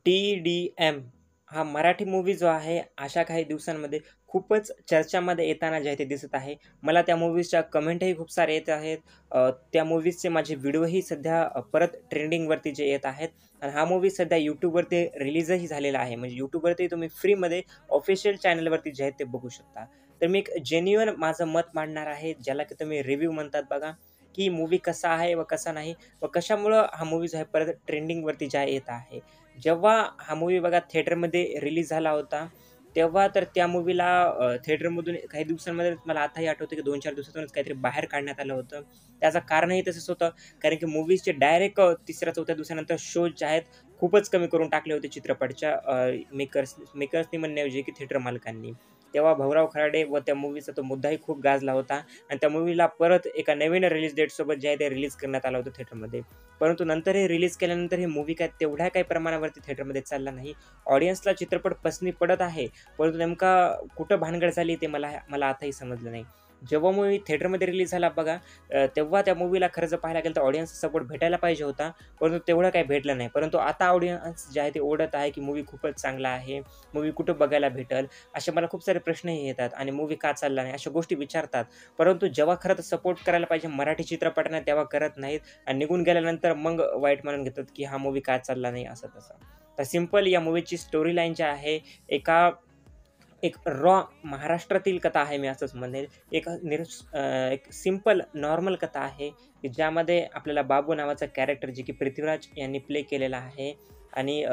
TDM हा Marathi movie जो आहे, अशा काही दिवसांमध्ये खूपच चर्चामध्ये येताना जे आहे ते दिसत आहे. मला त्या मूव्हीजच्या कमेंटही खूप सारे येत आहेत. त्या मूव्हीजचे माझे व्हिडिओही सध्या परत ट्रेंडिंगवरती जे येत आहेत आणि हा मूव्ही सध्या YouTubeवरती रिलीजही झालेला आहे. म्हणजे YouTubeवरती तुम्ही फ्रीमध्ये ऑफिशियल चॅनलवरती जे आहे ते बघू शकता. तर मी एक जेन्युइन माझं मत मांडणार आहे, ज्याला की तुम्ही रिव्ह्यू म्हणतात बघा, की मूव्ही कसा आहे व कसा नाही व कशामुळं हा मूव्ही जो आहे परत ट्रेंडिंगवरती जे आहे येत आहे. जेव्हा हा मूव्ही बघा थिएटरमध्ये रिलीज झाला होता, तेव्हा तर त्या मूव्हीला थिएटरमधून काही दिवसांमध्ये मला आताही आठवतं, की 2-4 दिवसातूनच काहीतरी बाहेर काढण्यात आलं होतं. त्याचं कारणही तसंच होतं, कारण की मूव्हीजचे डायरेक्ट 3ऱ्या-4थ्या दिवसानंतर शोज जे आहेत, खूपच कमी करून टाकले होते चित्रपटच्या मेकर्सनी म्हणण्याऐवजी, की थिएटर मालकांनी. तेव्हा भाऊराव खराडे व त्या मूव्हीचा तो मुद्दाही खूप गाजला होता आणि त्या मूव्हीला परत एका नवीन रिलीज डेटसोबत जे आहे ते रिलीज करण्यात आलं होतं थिएटरमध्ये. परंतु नंतर हे रिलीज केल्यानंतर ही मूव्ही काय तेवढ्या काही प्रमाणावरती थिएटरमध्ये चालला नाही. ऑडियन्सला चित्रपट पसंती पडत आहे, परंतु नेमका कुठं भानगड झाली ते मला मला आताही समजलं नाही. जेव्हा मूव्ही थिएटरमध्ये रिलीज झाला बघा, तेव्हा त्या मूव्हीला खरं जर पाहायला गेलं तर ऑडियन्सचा सपोर्ट भेटायला पाहिजे होता, परंतु तेवढं काही भेटलं नाही. परंतु आता ऑडियन्स जे आहे ते ओढत आहे, की मूव्ही खूपच चांगला आहे, मूव्ही कुठं बघायला भेटेल? असे मला खूप सारे प्रश्नही येतात आणि मूव्ही का चालला नाही? अशा गोष्टी विचारतात. परंतु जेव्हा खरं तर सपोर्ट करायला पाहिजे मराठी चित्रपटांना तेव्हा करत नाहीत आणि निघून गेल्यानंतर मग वाईट म्हणून घेतात, की हा मूव्ही का चालला नाही असं-तसं. तर सिंपल या मूव्हीची स्टोरी लाईन जी आहे, एका एक रॉ महाराष्ट्रातील कथा आहे मी असंच म्हणेल. एक सिंपल नॉर्मल कथा आहे, की ज्यामध्ये आपल्याला बाबू नावाचा कॅरेक्टर जे की पृथ्वीराज यांनी प्ले केलेला आहे आणि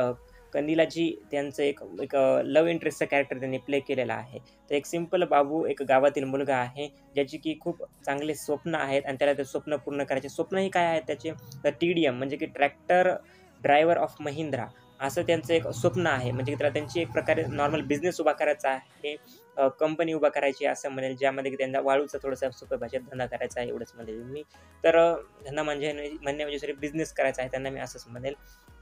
कंदिलाजी त्यांचं एक एक लव्ह इंटरेस्टचं कॅरेक्टर त्यांनी प्ले केलेला आहे. तर एक सिंपल बाबू एक गावातील मुलगा आहे, ज्याची की खूप चांगले स्वप्न आहेत आणि त्याला ते स्वप्न पूर्ण करायचे. स्वप्नही काय आहेत त्याचे? तर TDM म्हणजे की ट्रॅक्टर ड्रायव्हर ऑफ महिंद्रा असं त्यांचं एक स्वप्न आहे. म्हणजे त्याला त्यांची एक प्रकारे नॉर्मल बिझनेस उभा करायचा आहे. कंपनी उभा करायची आहे असं म्हणेल, ज्यामध्ये की त्यांना वाळूचा थोडासा सोप्या भाषेत धंदा करायचा आहे एवढंच म्हणेल मी. तर धंदा म्हणजे म्हणण्याऐवजी सॉरी बिझनेस करायचा आहे त्यांना मी असंच म्हणेल.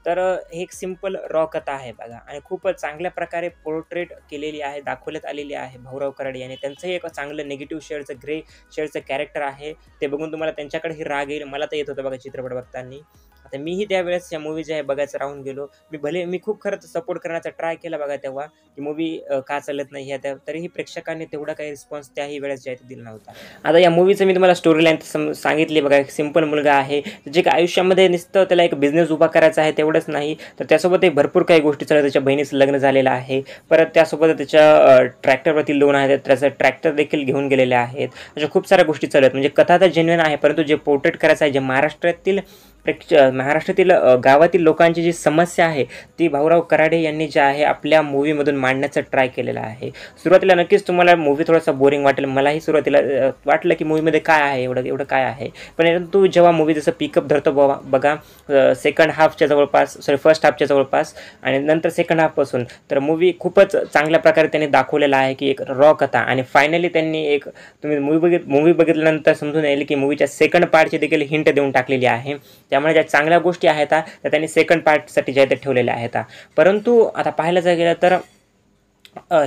तर हे एक सिंपल रॉ कथा आहे बघा आणि खूपच चांगल्या प्रकारे पोर्ट्रेट केलेली आहे, दाखवण्यात आलेली आहे भाऊराव कराडे यांनी. त्यांचंही एक चांगलं निगेटिव्ह शेडचं, ग्रे शेडचं कॅरेक्टर आहे. ते बघून तुम्हाला त्यांच्याकडेही राग येईल. मला तर येत होतं बघा चित्रपट बघताना. आता मीही त्यावेळेस या मूव्ही जे आहे बघायचं राहून गेलो. मी खूप खरं तर सपोर्ट करण्याचा ट्राय केला बघा तेव्हा, की मूव्ही का चालत नाही ह्या त्या तरीही प्रेक्षकांनी तेवढा काही रिस्पॉन्स त्याही वेळेस जे आहे ते दिला नव्हता. आता या मूव्हीचं मी तुम्हाला स्टोरी लाईन सांगितली बघा. एक सिंपल मुलगा आहे, जे काही आयुष्यामध्ये नुसतं त्याला एक बिझनेस उभा करायचा आहे तेवढंच नाही, तर त्यासोबतही भरपूर काही गोष्टी चालू आहेत. त्याच्या बहिणीचं लग्न झालेलं आहे. परत त्यासोबत त्याच्या ट्रॅक्टरवरती लोन आहे. त्याचं ट्रॅक्टर देखील घेऊन गेलेले आहेत. अशा खूप साऱ्या गोष्टी चालू आहेत. म्हणजे कथा तर जेन्युइन आहे, परंतु जे पोर्ट्रेट करायचं आहे, जे महाराष्ट्रातील गावातील लोकांची जी समस्या आहे, ती भाऊराव कराडे यांनी जे आहे आपल्या मूव्हीमधून मांडण्याचा ट्राय केलेला आहे. सुरुवातीला नक्कीच तुम्हाला मूव्ही थोडासा बोरिंग वाटेल. मलाही सुरुवातीला वाटलं की मूव्हीमध्ये काय आहे एवढं एवढं काय आहे? परंतु जेव्हा मूव्ही जसं पिकअप धरतो बघा सेकंड हाफच्या जवळपास फर्स्ट हाफच्या जवळपास आणि नंतर सेकंड हाफपासून तर मूव्ही खूपच चांगल्या प्रकारे त्यांनी दाखवलेला आहे, की एक रॉ कथा आणि फायनली त्यांनी एक तुम्ही मूव्ही बघितल्यानंतर समजून येईल, की मूव्हीच्या सेकंड पार्टची देखील हिंट देऊन टाकलेली आहे. त्यामुळे ज्या चांगल्या गोष्टी आहेत त्या त्यांनी सेकंड पार्टसाठी जे आहे ते ठेवलेल्या आहेत. परंतु आता पाहायला जर गेलं तर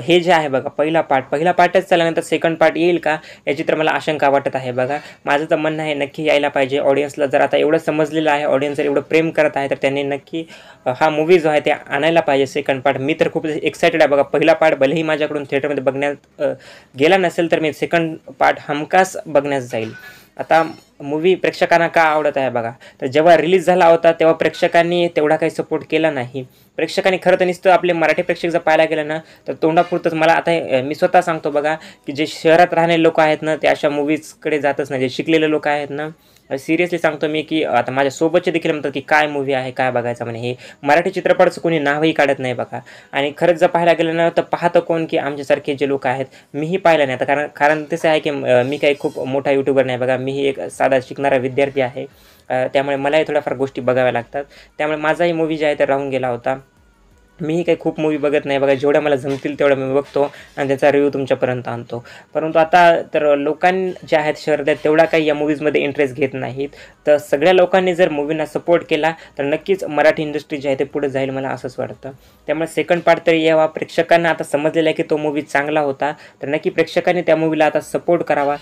हे जे आहे बघा पहिला पार्टच चालल्यानंतर सेकंड पार्ट येईल का? याची तर मला आशंका वाटत आहे बघा. माझं तर म्हणणं आहे नक्की यायला पाहिजे. ऑडियन्सला जर आता एवढं समजलेलं आहे, ऑडियन्स जर एवढं प्रेम करत आहे, तर त्यांनी नक्की हा मूव्ही जो आहे ते आणायला पाहिजे सेकंड पार्ट. मी तर खूप एक्सायटेड आहे बघा. पहिला पार्ट भलेही माझ्याकडून थिएटरमध्ये बघण्यात गेला नसेल, तर मी सेकंड पार्ट हमखास बघण्यास जाईल. आता मूव्ही प्रेक्षकांना का आवडत आहे बघा, तर जेव्हा रिलीज झाला होता तेव्हा प्रेक्षकांनी तेवढा काही सपोर्ट केला नाही. प्रेक्षकांनी खरं तर नुसतं आपले मराठी प्रेक्षक जर पाहायला गेलं ना, तर तोंडापुरतंच मला आता मी स्वतः सांगतो बघा, की जे शहरात राहणारे लोकं आहेत ना, ते अशा मूव्हीजकडे जातच नाही. जे शिकलेले लोकं आहेत ना, सिरियसली सांगतो मी, की आता माझ्या सोबतचे देखील म्हणतात, की "काय मूव्ही आहे, काय बघायचं?" म्हणे. हे मराठी चित्रपटाचं कोणी नावही काढत नाही बघा. आणि खरंच जर पाहायला गेलं ना, तर पाहतं कोण, की आमच्यासारखे जे लोकं आहेत. मीही पाहिलं नाही. आता कारण कारण कसं आहे, की मी काही खूप मोठा यूट्यूबर नाही बघा. मीही एक साधा शिकणारा विद्यार्थी आहे. त्यामुळे मलाही थोड्याफार गोष्टी बघाव्या लागतात. त्यामुळे माझाही मूव्ही जे आहे ते राहून गेला होता. मीही काही खूप मूव्ही बघत नाही बघा. जेवढ्या मला जमतील तेवढ्या मी बघतो आणि त्याचा रिव्ह्यू तुमच्यापर्यंत आणतो. परंतु आता तर जे आहेत शहरात तेवढा काही या मूव्हीजमध्ये इंटरेस्ट घेत नाहीत. तर सगळ्या लोकांनी जर मूव्हींना सपोर्ट केला, तर नक्कीच मराठी इंडस्ट्री जी आहे ते पुढे जाईल मला असंच वाटतं. त्यामुळे सेकंड पार्ट तरी यावा. प्रेक्षकांना आता समजलेलं आहे, की तो मूव्ही चांगला होता. तर नक्की प्रेक्षकांनी त्या मूव्हीला आता सपोर्ट करावा.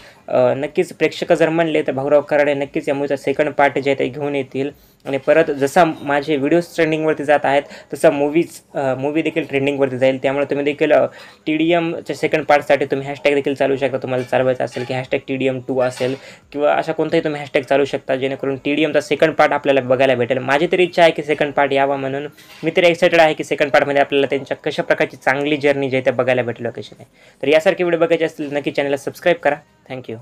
नक्कीच प्रेक्षक जर म्हणले, तर भाऊराव कराडे नक्कीच या मूव्हीचा सेकंड पार्ट जे आहे ते घेऊन येतील. आणि परत जसा माझे व्हिडिओज ट्रेंडिंगवरती जात आहेत तसा मूवी देखील ट्रेंडिंगवरती जाईल. त्यामुळे तुम्ही देखील TDMच्या सेकंड पार्टसाठी तुम्ही हॅशटॅग देखील चालवू शकता. तुम्हाला चालवायचं असेल की #TDM2 असेल किंवा अशा कोणताही तुम्ही हॅशटॅग चालवू शकता, जेणेकरून TDMचा सेकंड पार्ट आपल्याला बघायला भेटेल. माझी तरी इच्छा आहे की सेकंड पार्ट यावा, म्हणून मी तरी एक्सायटेड आहे की सेकंड पार्टमध्ये आपल्याला त्यांच्या कशा प्रकारची चांगली जर्नी जी आहे ते बघायला भेटेल लोकेशन आहे. तर यासारखे व्हिडिओ बघायचे असतील नक्की चॅनलला सबस्क्राईब करा. थँक्यू.